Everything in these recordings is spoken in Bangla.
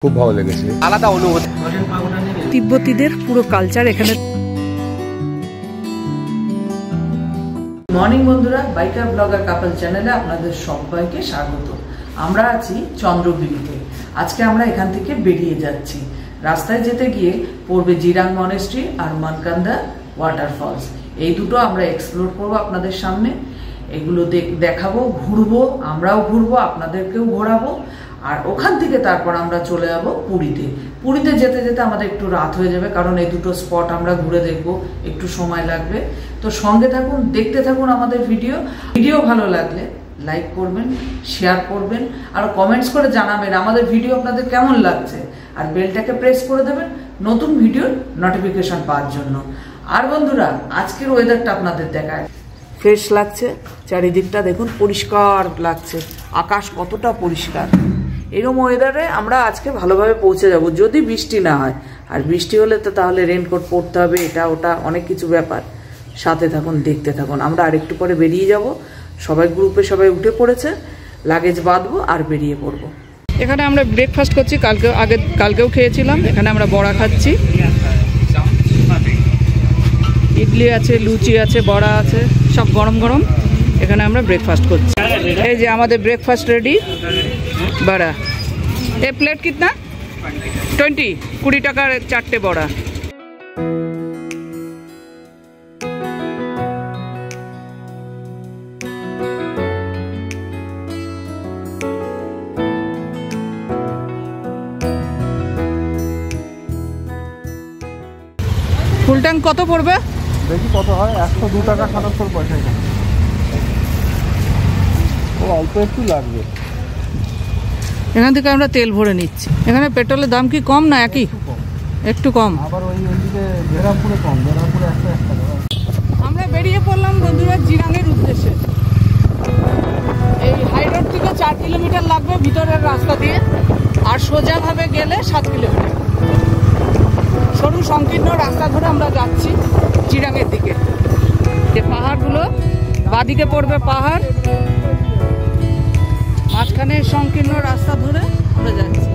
খুব ভালো লেগেছে, আলাদা অনুভূতি। তিব্বতীদের পুরো কালচার এখানে। মর্নিং বন্ধুরা, বাইকার ব্লগার কাপল চ্যানেলে আপনাদের সবাইকে স্বাগত। আমরা আছি চন্দ্রগিরিতে। আজকে আমরা এখান থেকে বেরিয়ে যাচ্ছি। রাস্তায় যেতে গিয়ে পড়বে জিরাং মনেস্ট্রি আর মানকান্দা ওয়াটারফলস। এই দুটো আমরা এক্সপ্লোর করবো আপনাদের সামনে। এগুলো দেখাবো, ঘুরবো, আমরাও ঘুরবো, আপনাদেরকেও ঘোরাবো। আর ওখান থেকে তারপর আমরা চলে যাব পুরীতে। পুরীতে যেতে যেতে আমাদের একটু রাত হয়ে যাবে, কারণ এই দুটো স্পট আমরা ঘুরে দেখবো, একটু সময় লাগবে। তো সঙ্গে থাকুন, দেখতে থাকুন আমাদের ভিডিও ভালো লাগলে লাইক করবেন, শেয়ার করবেন, আর কমেন্টস করে জানাবেন আমাদের ভিডিও আপনাদের কেমন লাগছে। আর বেলটাকে প্রেস করে দেবেন নতুন ভিডিওর নোটিফিকেশন পাওয়ার জন্য। আর বন্ধুরা, আজকের ওয়েদারটা আপনাদের দেখায়। ফ্রেশ লাগছে, চারিদিকটা দেখুন, পরিষ্কার লাগছে, আকাশ কতটা পরিষ্কার। এরকম ওয়েদারে আমরা আজকে ভালোভাবে পৌঁছে যাব, যদি বৃষ্টি না হয়। আর বৃষ্টি হলে তো তাহলে রেনকোট পরতে হবে, এটা ওটা অনেক কিছু ব্যাপার। সাথে থাকুন, দেখতে থাকুন। আমরা আরেকটু পরে বেরিয়ে যাব। সবাই গ্রুপে সবাই উঠে পড়েছে, লাগেজ বাঁধবো আর বেরিয়ে পড়বো। এখানে আমরা ব্রেকফাস্ট করছি, কালকেও খেয়েছিলাম। এখানে আমরা বড়া খাচ্ছি, ইডলি আছে, লুচি আছে, বড়া আছে, সব গরম গরম। এখানে আমরা ব্রেকফাস্ট করছি। এই যে আমাদের ব্রেকফাস্ট রেডি। বড়া এ প্লেট কিতনা? 20 টাকার 4টে বড়া। ফুল ট্যাঙ্ক কত পড়বে দেখি কত হয়। 102 টাকা 77 পয়সা। ও অল্প একটু লাগবে। এখান থেকে আমরা তেল ভরে নিচ্ছি। এখানে পেট্রোলের দাম কি কম না একই? একটু কম। আবার ওইদিকে বেরামপুরে কম, বেরামপুরে 101 টাকা। আমরা বেরিয়ে পড়লাম বন্ধুরা জিরাঙের উদ্দেশ্যে। এই হাই রোড থেকে 4 কিলোমিটার লাগবে ভিতরের রাস্তা দিয়ে, আর সোজাভাবে গেলে 7 কিলোমিটার। সরু সংকীর্ণ রাস্তা ধরে আমরা যাচ্ছি জিরাঙের দিকে। যে পাহাড়গুলো, বাদিকে পড়বে পাহাড়, মাঝখানে সংকীর্ণ রাস্তা ধরে আমরা যাচ্ছি।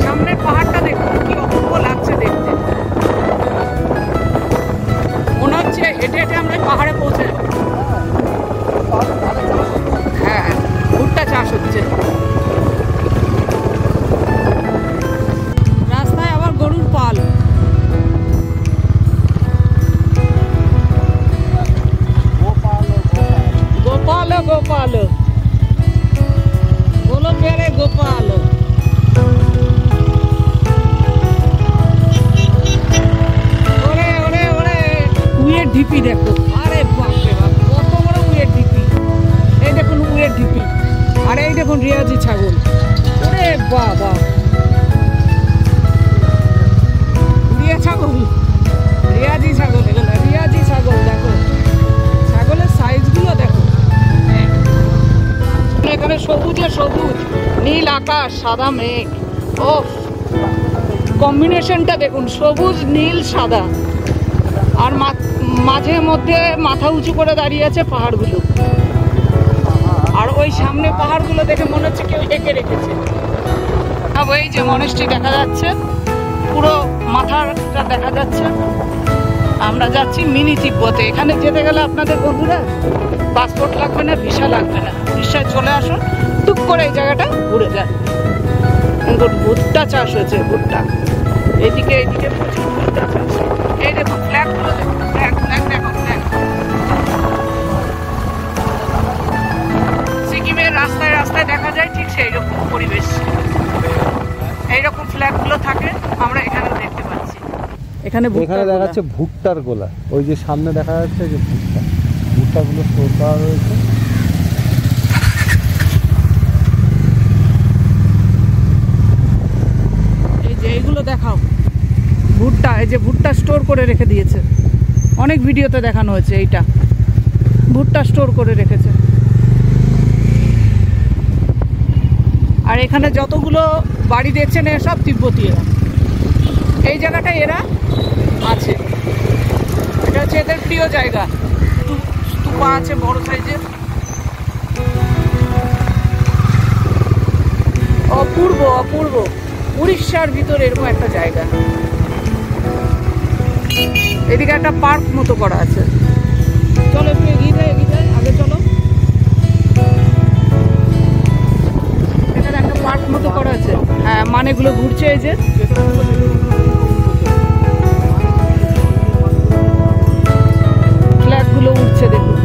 সামনের পাহাড়টা দেখুন কি অপূর্ব লাগছে দেখতে। মনে হচ্ছে হেঁটে হেঁটে আমরা পাহাড়ে পৌঁছে যাবো। হ্যাঁ, ভুট্টা চাষ হচ্ছে। রাস্তায় আবার গরুর পাল। গোপাল গোপাল বলো পেরে গোপাল। ওরে ওরে ওরে, উইয়ের ঢিপি দেখো। আরে বাপরে বাপ, কত বড় উইয়ের ঢিপি। এই দেখুন উইয়ের ঢিপি, আর এই দেখুন রিয়াজি ছাগল। ওরে বাবা, ছাগল, রিয়াজি ছাগল। এগুলো রিয়াজি ছাগল। দেখো ছাগলের সাইজগুলো দেখো। এখানে সবুজে সবুজ, নীল আকাশ, সাদা মেঘ। ও কম্বিনেশনটা দেখুন, সবুজ নীল সাদা। আর মাঝে মধ্যে মাথা উঁচু করে দাঁড়িয়ে আছে পাহাড়গুলো। আর ওই সামনে পাহাড়গুলো দেখে মনে হচ্ছে কেউ এঁকে রেখেছে। এই যে মনেস্ট্রি দেখা যাচ্ছে, পুরো মাথাটা দেখা যাচ্ছে। আমরা যাচ্ছি মিনি তিব্বতে। এখানে যেতে গেলে আপনাদের বন্ধুরা পাসপোর্ট লাগবে না, ভিসা লাগবে না। ভিসায় চলে আসুন, টুক করে এই জায়গাটা ঘুরে যান। ভুট্টা চাষ হয়েছে, ভুট্টা। এইদিকে প্রচুর ভুট্টা চাষ। এই দেখুন ফ্ল্যাগগুলো দেখুন, ফ্ল্যাগ দেখুন, ফ্ল্যাগ। সিকিমের রাস্তায় রাস্তায় দেখা যায় ঠিক সেই রকম পরিবেশ। এইরকম ফ্ল্যাগগুলো থাকে, আমরা এখানে দেখতে পাচ্ছি। এখানে দেখা যাচ্ছে ভুট্টার গোলা। ওই যে সামনে দেখা যাচ্ছে যে ভুট্টাগুলো স্টোর করা রয়েছে। এই যে এইগুলো দেখাও, ভুট্টা। এই যে ভুট্টা স্টোর করে রেখে দিয়েছে, অনেক ভিডিওতে দেখানো হয়েছে। এইটা ভুট্টা স্টোর করে রেখেছে। আর এখানে যতগুলো বাড়ি দেখছেন সব তিব্বতীরা। এই জায়গাটা এরা আছে। মেয়েদের প্রিয় জায়গা। স্তূপা আছে বড় সাইজের, অপূর্ব অপূর্ব। উড়িষ্যার ভিতরে এরকম একটা জায়গা। এদিকে একটা পার্ক মতো করা আছে। চলো একটু এগিয়ে যায় আগে চলো। এখানে একটা পার্ক মতো করা আছে। হ্যাঁ, মানেগুলো ঘুরছে, এই যে ফ্ল্যাগ গুলো উঠছে দেখুন।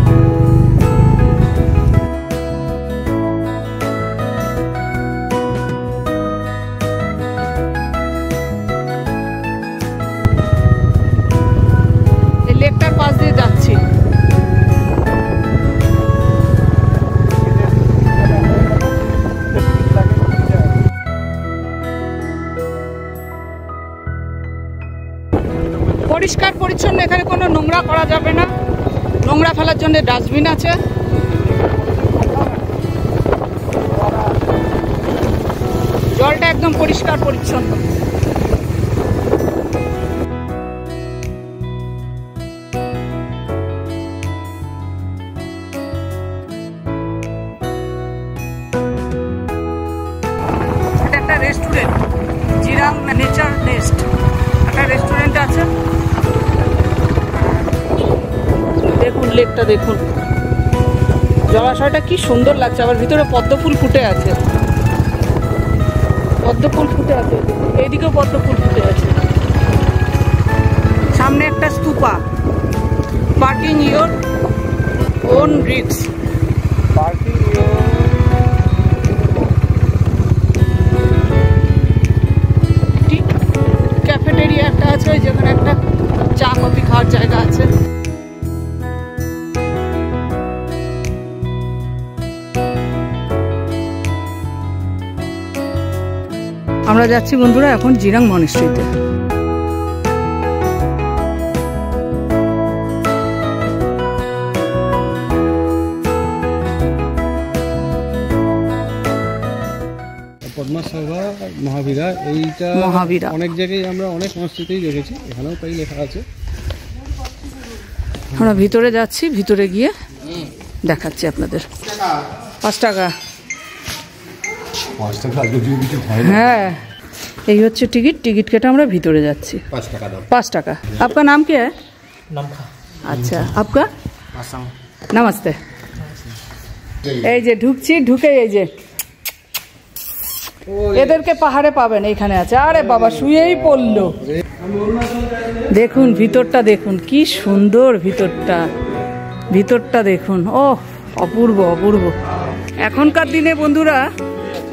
এই লেকটার পাশ দিয়ে যাচ্ছি। পরিষ্কার পরিচ্ছন্ন, এখানে কোনো নোংরা করা যাবে না। নোংরা ফেলার জন্য ডাস্টবিন আছে। জলটা একদম পরিষ্কার পরিচ্ছন্ন। এটা একটা রেস্টুরেন্ট, জিরাং নেচার টেস্ট একটা রেস্টুরেন্ট আছে। দেখুন লেকটা দেখুন, জলাশয়টা কি সুন্দর লাগছে। আবার ভিতরে পদ্ম ফুল ফুটে আছে, পদ্ম ফুল ফুটে আছে, এইদিকেও পদ্ম ফুল ফুটে আছে। সামনে একটা stupa. Parking your own risk. Cafeteria একটা আছে, যেখানে একটা চা কফি খাওয়ার জায়গা আছে। আমরা যাচ্ছি বন্ধুরা এখন জিরাং মনেস্ট্রিতে। পদ্মাসভা মহাবীরা, এইটা মহাবীরা অনেক জায়গায় আমরা অনেক মসজিদেই দেখেছি, এখানেও তাই লেখা আছে। আমরা ভিতরে যাচ্ছি, ভিতরে গিয়ে দেখাচ্ছি আপনাদের। 5 টাকা। হ্যাঁ, এই হচ্ছে টিকিট। টিকিট কেটে আমরা ভিতরে যাচ্ছি। 5 টাকা। आपका नाम क्या है? আচ্ছা, आपका? নমস্তে। এই যে ঢুকছি, ঢুকে এই যে এদেরকে পাহাড়ে পাবেন, এইখানে আছে। আরে বাবা, শুয়েই পড়লো। দেখুন ভিতরটা, দেখুন কি সুন্দর ভিতরটা। ভিতরটা দেখুন, ও অপূর্ব অপূর্ব। এখনকার দিনে বন্ধুরা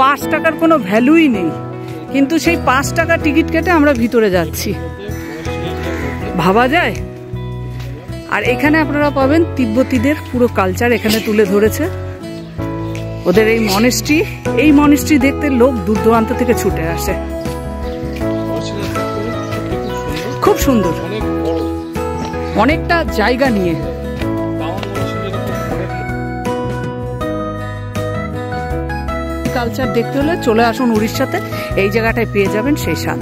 5 টাকার কোনো ভ্যালুই নেই, কিন্তু সেই 5 টাকা টিকিট কেটে আমরা ভিতরে যাচ্ছি। ভাবা যায়? আর এখানে আপনারা পাবেন তিব্বতীদের পুরো কালচার এখানে তুলে ধরেছে। ওদের এই মনেস্ট্রি দেখতে লোক দূর দূরান্ত থেকে ছুটে আসে। খুব সুন্দর, অনেকটা জায়গা নিয়ে। কালচার দেখতে হলে চলে আসুন উড়িষ্যাতে। এই জায়গাটায় পেয়ে যাবেন সেই স্বাদ।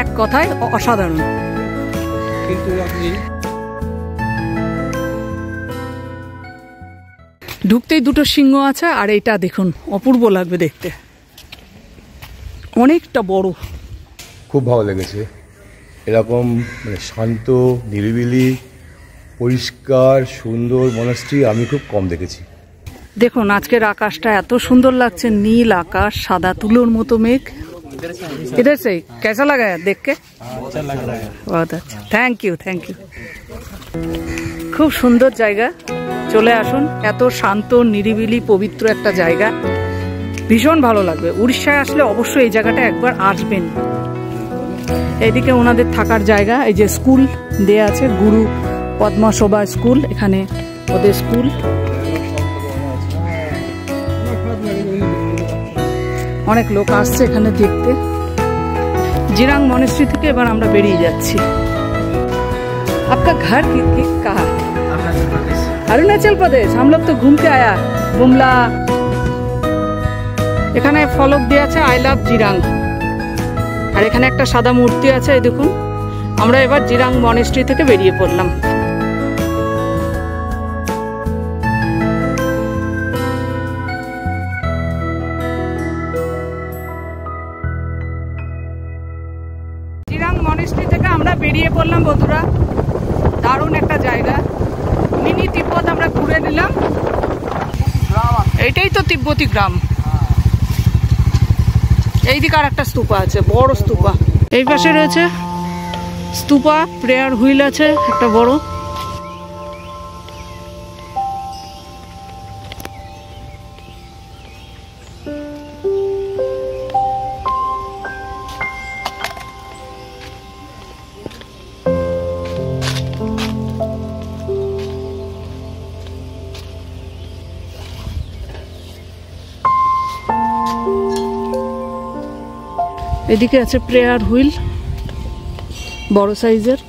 এক কথায় অসাধারণ। ঢুকতেই 2টো সিংহ আছে, আর এইটা দেখুন অপূর্ব লাগবে দেখতে, অনেকটা বড়। খুব ভালো লেগেছে। এরকম মানে শান্ত, নিরিবিলি, পরিষ্কার, সুন্দর মনাস্ট্রি আমি খুব কম দেখেছি। দেখুন আজকের আকাশটা এত সুন্দর লাগছে, নীল আকাশ, সাদা তুলোর মতো মেঘ। इधर से कैसा लगा है देख के? अच्छा लग रहा है। बहुत अच्छा, थैंक यू थैंक यू। খুব সুন্দর জায়গা, চলে আসুন। এত শান্ত, নিরিবিলি, পবিত্র একটা জায়গা, ভীষণ ভালো লাগবে। উড়িষ্যায় আসলে অবশ্যই এই জায়গাটা একবার আসবেন। এইদিকে ওনাদের থাকার জায়গা, এই যে স্কুল দেয়া আছে, গুরু পদ্মসভা স্কুল, এখানে ওদের স্কুল। অনেক লোক আসছে এখানে দেখতে। জিরাং মনেস্ট্রি থেকে এবার আমরা বেরিয়ে যাচ্ছি। आपका घर कहाँ? अरुणाचल प्रदेश। हम लोग तो घूम के आया, बुमला। এখানে ফলক দেয়া আছে আই লাভ জিরাং। আর এখানে একটা সাদা মূর্তি আছে, এই দেখুন আমরা এবার জিরাং মনেস্ট্রি থেকে বেরিয়ে পড়লাম। জিরাং মনেস্ট্রি থেকে আমরা বেরিয়ে পড়লাম বন্ধুরা। দারুণ একটা জায়গা, মিনি তিব্বত আমরা ঘুরে নিলাম। এইটাই তো তিব্বতী গ্রাম। এইদিকে আর একটা স্তূপা আছে, বড় স্তূপা। এই পাশে রয়েছে স্তূপা, প্রেয়ার হুইল আছে একটা বড়। এদিকে আছে প্রেয়ার হুইল, বড় সাইজের।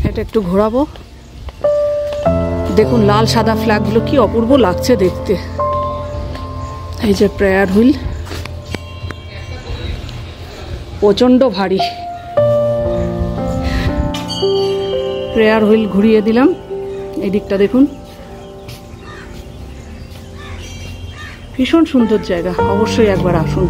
এটা একটু ঘোরাবো। দেখুন লাল সাদা ফ্ল্যাগগুলো কি অপূর্ব লাগছে দেখতে। এই যে প্রেয়ার হুইল, প্রচন্ড ভারী। প্রেয়ার হুইল ঘুরিয়ে দিলাম। এই দিকটা দেখুন, ভীষণ সুন্দর জায়গা, অবশ্যই একবার আসুন।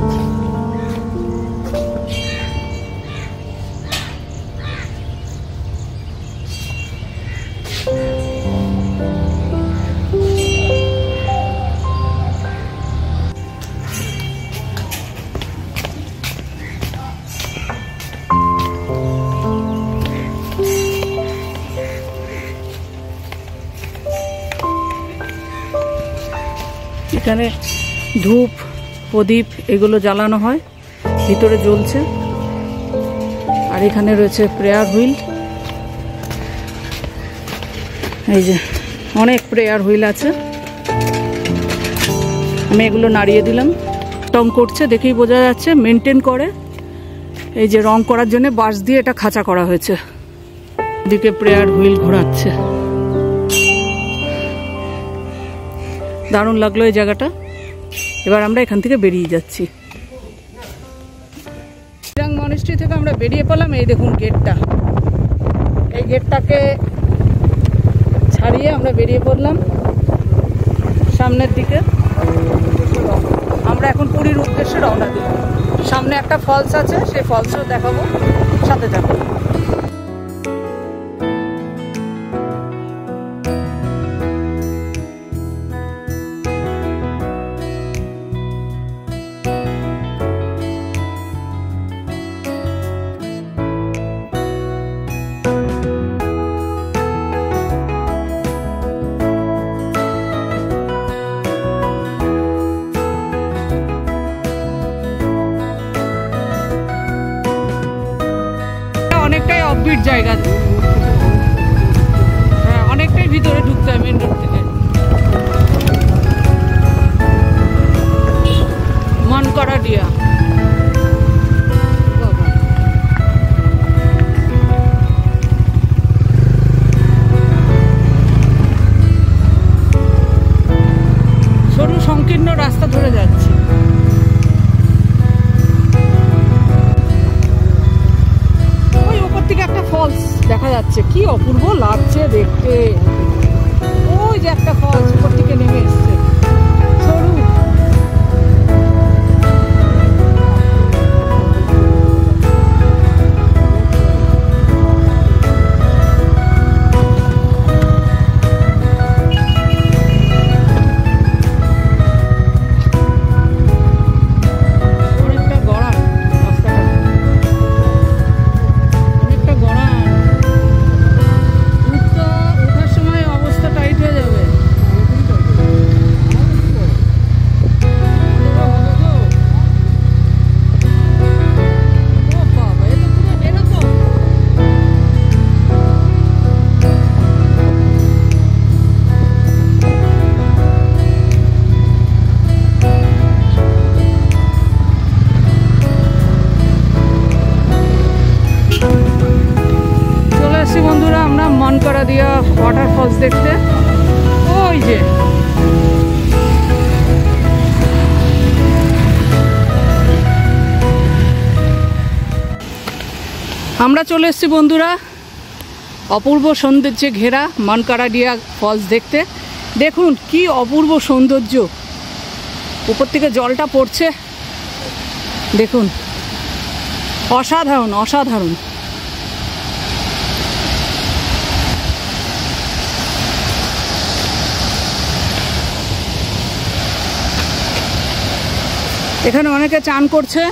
এখানে ধূপ প্রদীপ এগুলো জ্বালানো হয়, ভিতরে জ্বলছে। আর এখানে রয়েছে প্রেয়ার হুইল। এই যে অনেক প্রেয়ার হুইল আছে। আমি এগুলো নাড়িয়ে দিলাম। টং করছে দেখেই বোঝা যাচ্ছে, মেনটেন করে। এই যে রং করার জন্য বাঁশ দিয়ে এটা খাঁচা করা হয়েছে। এদিকে প্রেয়ার হুইল ঘোরাচ্ছে। দারুণ লাগলো এই জায়গাটা। এবার আমরা এখান থেকে বেরিয়ে যাচ্ছি। জিরাং মনেস্ট্রি থেকে আমরা বেরিয়ে পড়লাম। এই দেখুন গেটটা, এই গেটটাকে ছাড়িয়ে আমরা বেরিয়ে পড়লাম সামনের দিকে। আমরা এখন পুরীর উদ্দেশ্যে রওনা দিই। সামনে একটা ফলস আছে, সেই ফলসও দেখাবো, সাথে যাবো। অনেকটাই অফবিট জায়গা, হ্যাঁ অনেকটাই ভিতরে ঢুকতে হয় মেন রোড থেকে। মনকরাডিয়া সরু সংকীর্ণ রাস্তা ধরে যাচ্ছে। একটা ফলস দেখা যাচ্ছে, কি অপূর্ব লাগছে দেখতে। ওই যে একটা ফলস উপর থেকে নেমে এসছে, সরু। মনকরাডিয়া ওয়াটারফলস দেখতে। ওই যে আমরা চলে এসেছি বন্ধুরা অপূর্ব সৌন্দর্যে ঘেরা মানকারাডিয়া ফলস দেখতে। দেখুন কি অপূর্ব সৌন্দর্য, উপর থেকে জলটা পড়ছে, দেখুন অসাধারণ অসাধারণ। এখানে অনেকে চান করছে।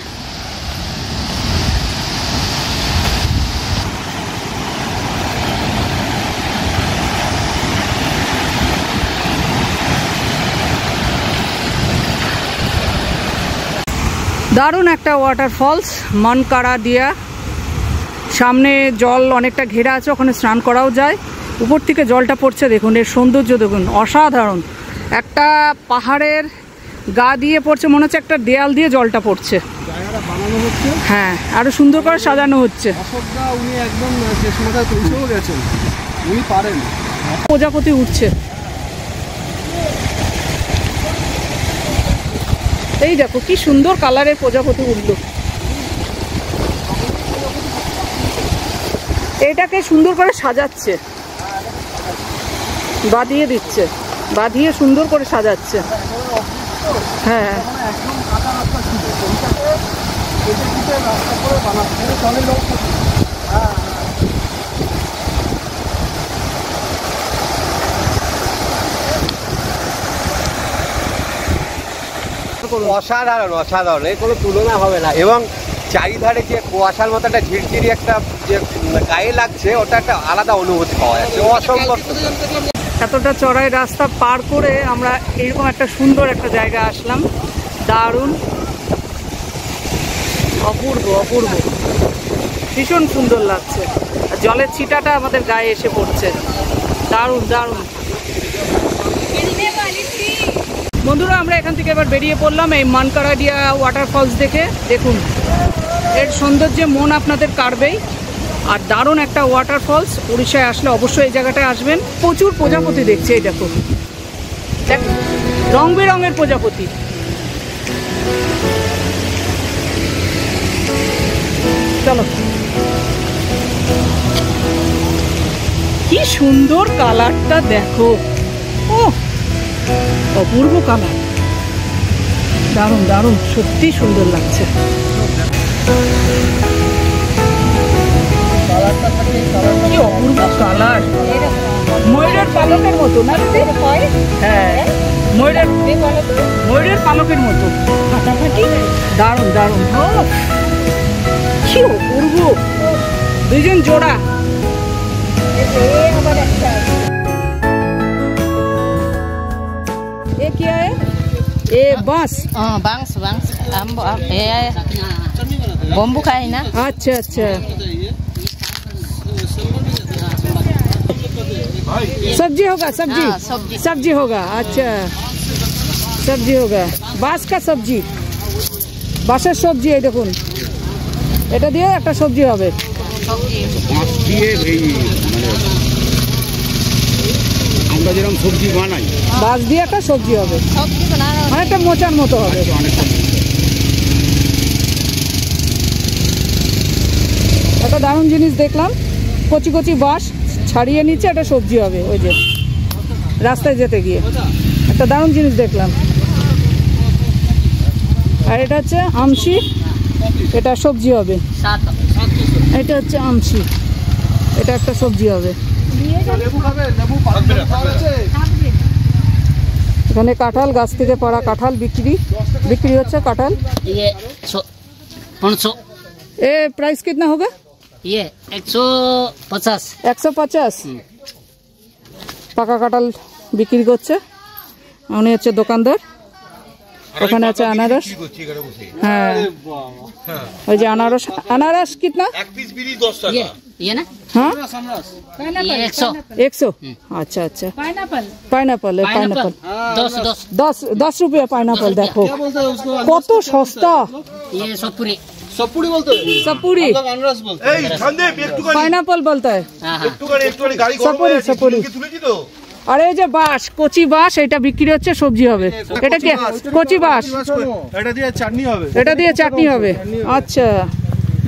দারুণ একটা ওয়াটারফলস মানকারাডিয়া, সামনে জল অনেকটা ঘেরা আছে, ওখানে স্নান করাও যায়। উপর থেকে জলটা পড়ছে, দেখুন এর সৌন্দর্য দেখুন অসাধারণ। একটা পাহাড়ের গা দিয়ে পড়ছে, মনে হচ্ছে একটা দেয়াল দিয়ে জলটা পড়ছে। জায়গাটা বানানো হচ্ছে, হ্যাঁ আরো সুন্দর করে সাজানো হচ্ছে। অশোকদা উনি একদম শেষ মাথায় পৌঁছেও গেছেন, উনি পারেন। প্রজাপতি উঠছে, এই দেখো কি সুন্দর কালারের প্রজাপতি উঠলো। এটাকে সুন্দর করে সাজাচ্ছে, বাঁধিয়ে দিচ্ছে, বাঁধিয়ে সুন্দর করে সাজাচ্ছে। হ্যাঁ একদম কাটা রাস্তা ছিল, ওইটাকে কেটে কুটে রাস্তা করে বানাচ্ছে, চলে লোক। অসাধারণ অসাধারণ, এর কোনো তুলনা হবে না। এবং চারিধারে যে কুয়াশার মতো একটা ঝিরঝিরি একটা যে গায়ে লাগছে, ওটা একটা আলাদা অনুভূতি পাওয়া যাচ্ছে, অসম্ভব। এতটা চড়াই রাস্তা পার করে আমরা এইরকম একটা সুন্দর একটা জায়গায় আসলাম। দারুণ অপূর্ব অপূর্ব, ভীষণ সুন্দর লাগছে। আর জলের ছিটাটা আমাদের গায়ে এসে পড়ছে, দারুণ দারুণ। বন্ধুরা আমরা এখান থেকে এবার বেরিয়ে পড়লাম এই মানকারাডিয়া ওয়াটারফলস দেখে। দেখুন এর সৌন্দর্যে মন আপনাদের কাড়বেই। আর দারুণ একটা ওয়াটারফলস, উড়িষ্যায় আসলে অবশ্যই এই জায়গাটায় আসবেন। প্রচুর প্রজাপতি দেখছে, এই দেখো রং বেরঙের প্রজাপতি। চলো, কি সুন্দর কালারটা দেখো, ও অপূর্ব কালার, দারুণ দারুণ, সত্যি সুন্দর লাগছে। কি অপূর্ব কালার, ময়ূরের পালকের মতো না? হ্যাঁ ময়ূরের পালকের মতো, দারুণ দারুণ, কি অপূর্ব, দুইজন জোড়া। ये क्या है? ये बांस? हाँ बांस बांस ये बम्बू का है ना। अच्छा अच्छा, सब्जी होगा, सब्जी हाँ, सब्जी। सब्जी होगा। अच्छा सब्जी होगा, बांस का सब्जी, বাঁশের সবজি। এই দেখুন এটা দিয়ে একটা সবজি হবে। আমরা যেরকম সবজি বানাই, বাঁশ দিয়ে একটা সবজি হবে, सब्जी बना रहा অনেকটা মোচার মতো হবে। একটা দারুণ জিনিস দেখলাম, কচি কচি বাঁশ ছাড়িয়ে নিচ্ছে, একটা সবজি হবে। ওই যে রাস্তায় যেতে গিয়ে একটা দারুণ জিনিস দেখলাম। আর এটা হচ্ছে আমশি, এটা সবজি হবে। এটা হচ্ছে আমশি, এটা একটা সবজি হবে। লেবু খাবে? লেবু পাওয়া যাচ্ছে? এখানে কাঁঠাল, গাছ থেকে পাড়া কাঁঠাল বিক্রি হচ্ছে কাঁঠাল। ये 500, এ প্রাইস कितना होगा? ये 150। 150। পাকা কাঁঠাল বিক্রি করছে, উনি হচ্ছে দোকানদার। ওখানে আছে আনারস, হ্যাঁ ওই যে আনারস। আনারস कितना? ये ना हाँ ये 100। 100। अच्छा अच्छा, पाइनएप्पल पाइनएप्पल 10 रुपया पाइनएप्पल। देखो কত সস্তা। ये सपुरी সবপুরি বলতে सपुरी আনারস বলতে। এই সন্দীপ একটুখানি पाइनएप्पल बोलता है। हाँ हाँ একটুখানি গাড়ি গরম সপুরি, হয়ে আছে, সপুরি। কি তুলেছি তো? আর এই যে বাঁশ, কচি বাঁশ, এটা বিক্রি হচ্ছে, সবজি হবে। এটা কি কচি বাঁশ? এটা দিয়ে চাটনি হবে। এটা দিয়ে চাটনি হবে। আচ্ছা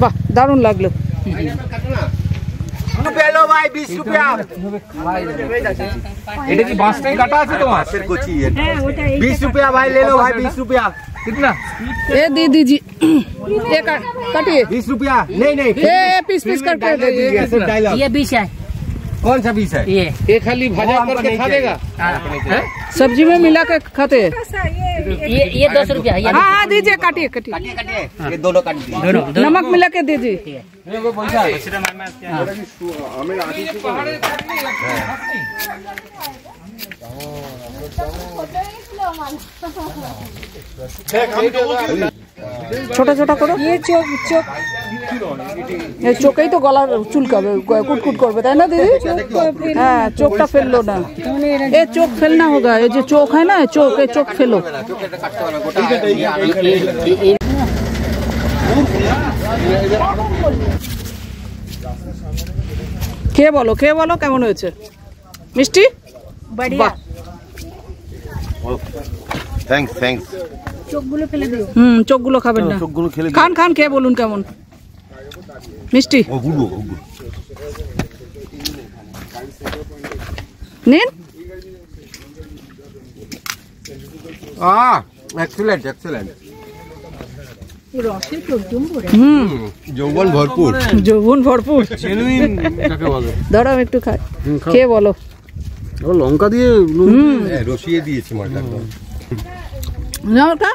বাহ, দারুণ লাগলো। পেলো ভাই 20 रुपया। এটা কি বাঁশটাই কাটা আছে তোমার? বাঁশের কচি। 20 रुपया भाई ले लो भाई 20 रुपया। कितना? ये दे दीजिए, ये काटिए। 20 रुपया नहीं नहीं ये पीस पीस करके दे दीजिए। ये 20 है। कौन सा 20 है? ये खाली भाजा करके खा देगा? सब्जी में मिला के खाते हैं। ये 200 रुपया। हाँ हाँ दीजिए, काटिए काटिए। ये दोनों काट दिए। नमक मिला के दीजिए। छोटा छोटा करो। ये चोक चोक, ये चोकई तो गला चुलकाবে, कुट করবে তাই না দিদি? হ্যাঁ চোকটা ফেললো না, ये चोक फेलना होगा। ये जो चोक है ना, चोक, ये चोक फेलो। কে বলো কেমন হয়েছে মিষ্টি? বাহ, थैंक्स थैंक्स। চোখগুলো খাবেন না, খান খান, খেয়ে বলুন কেমন মিষ্টি। নিন। Excellent excellent. যৌবন ভরপুর। যৌবন ভরপুর। ধরো আমি একটু খাই, খেয়ে বলো। লঙ্কা দিয়ে রসিয়ে দিয়েছি মালটা। না ওটা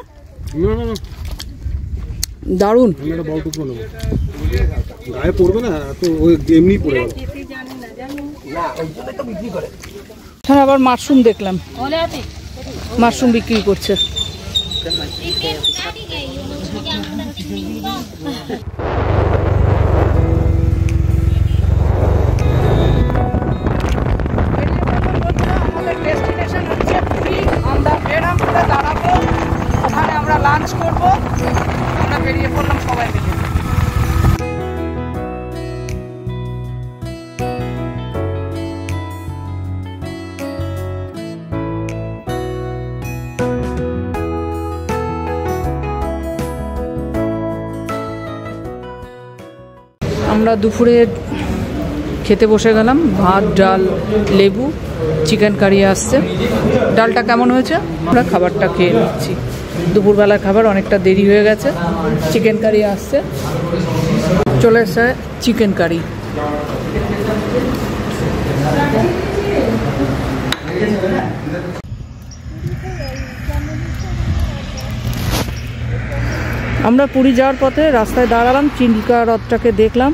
দারুন। গায়ে পড়বে না তো, ওই এমনি পড়ে গেল। এখানে আবার মাশরুম দেখলাম, মাশরুম বিক্রি করছে। আমাদের ডেস্টিনেশন হচ্ছে পুরী। আমরা বেরামপুরে দাঁড়াবো, ওখানে আমরা লাঞ্চ করবো। আমরা বেরিয়ে পড়লাম সবাই মিলে। আমরা দুপুরে খেতে বসে গেলাম, ভাত ডাল লেবু, চিকেন কারি আসছে। ডালটা কেমন হয়েছে? আমরা খাবারটা খেয়ে নিচ্ছি। দুপুরবেলার খাবার অনেকটা দেরি হয়ে গেছে। চিকেন কারি আসছে, চলে এসছে চিকেন কারি। আমরা পুরী যাওয়ার পথে রাস্তায় দাঁড়ালাম, চিল্কা হ্রদটাকে দেখলাম,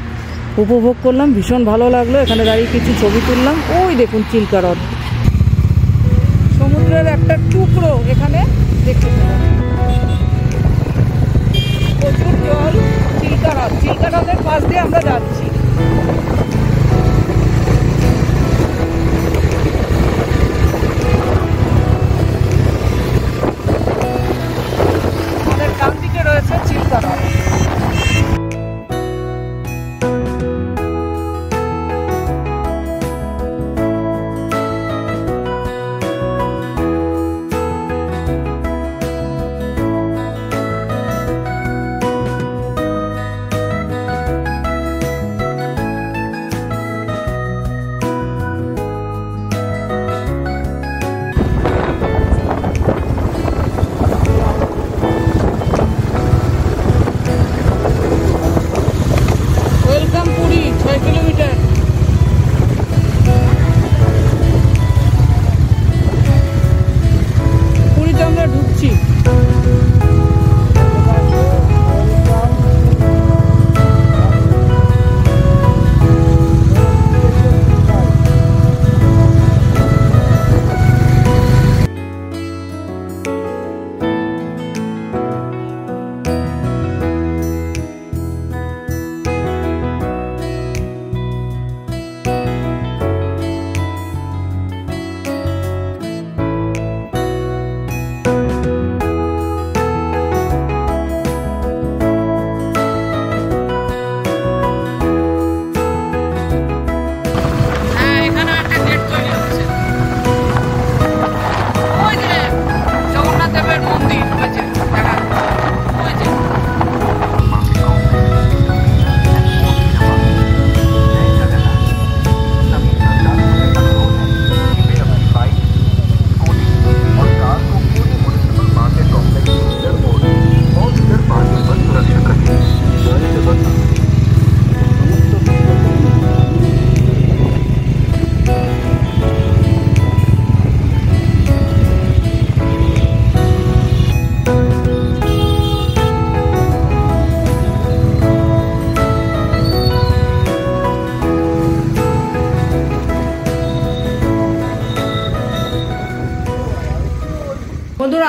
উপভোগ করলাম, ভীষণ ভালো লাগলো। এখানে দাঁড়িয়ে কিছু ছবি তুললাম। ওই দেখুন চিল্কা হ্রদ, সমুদ্রের একটা টুকরো এখানে দেখতে পেলাম। প্রচুর জল, চিল্কা হ্রদের পাশ দিয়ে আমরা যাচ্ছি। আমাদের ডান দিকে রয়েছে চিল্কা হ্রদ।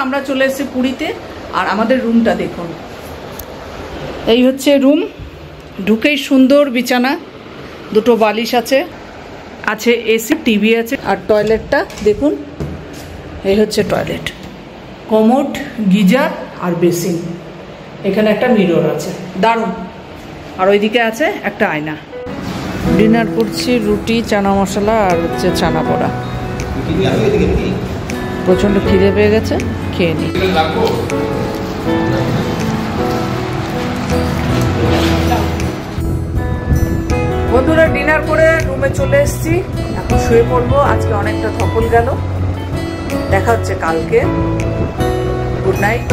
আমরা চলে এসেছি পুরীতে। আর আমাদের রুমটা দেখুন, এই হচ্ছে রুম। ঢুকেই সুন্দর বিছানা, দুটো বালিশ আছে, আছে এসি, টিভি আছে। আর টয়লেটটা দেখুন, এই হচ্ছে টয়লেট, কমোড, গিজার আর বেসিন। এখানে একটা মিরর আছে, দারুণ। আর ওইদিকে আছে একটা আয়না। ডিনার করছি, রুটি, চানা মশলা আর হচ্ছে চানা বড়া। প্রচণ্ড খিদে পেয়ে গেছে, খেয়ে নিই। বন্ধুরা, ডিনার করে রুমে চলে এসেছি, এখন শুয়ে পড়বো। আজকে অনেকটা ধকল গেল, দেখা হচ্ছে কালকে। Good night.